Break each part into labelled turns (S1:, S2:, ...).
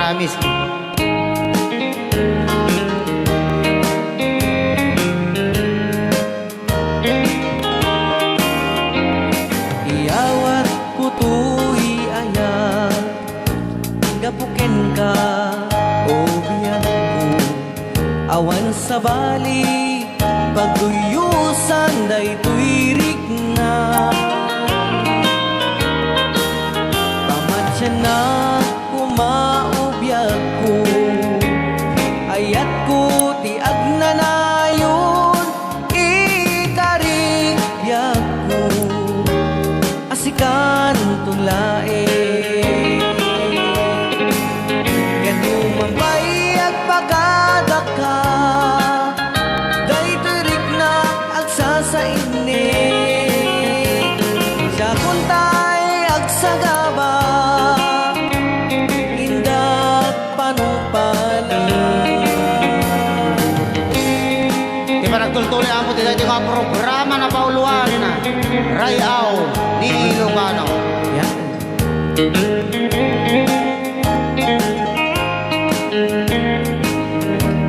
S1: promise.
S2: Iyawat ko tu'y ayat, gapuken ka o biyan ko. Awan sa bali, pagduyusan day tu'y rikna. Pamatya na kumaubyak ko, ayat ko ti agnanayon, ikarikyak ko. Asikan tulae Ganuman bayag pagkadaka, day turik na agsasaini. Siya kuntay agsagaba, indak panupala.
S1: Di ba nagtultuloy ang puti dito ka programa na pauluan na Rayaw di Ilocano.
S2: Yan.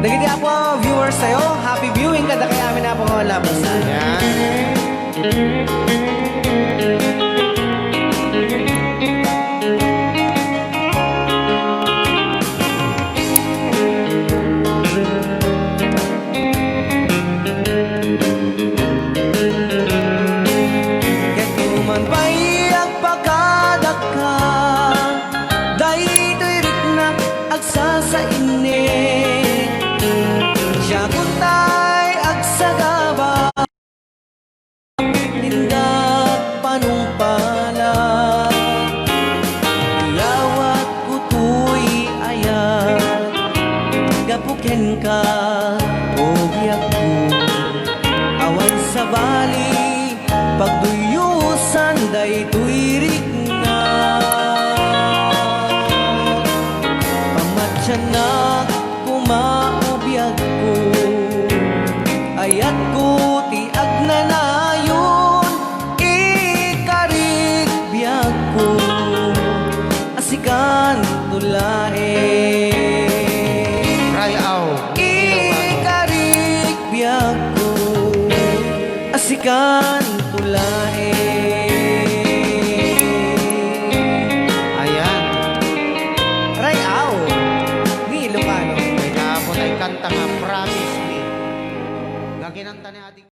S2: Nagiti po viewers tayo, happy viewing kada kaya amin na po mga labasan.
S1: Yan.
S2: Ganuman bayag pagkadaka, day tuirik na agsasaini. Siya kuntay agsagaba, nindak panumpala. Iyawat ko tu'y ayat, gapuken ka o biyak ko. Awan sa bali, pagduyusan day tu'y rikna. Pamatyanak kumaubyak ko, ayat ko ti agnanayon, ikarikbiyak ko. Asikan tulae
S1: Rayaw
S2: ikarikbiyak ko, asikan tulae.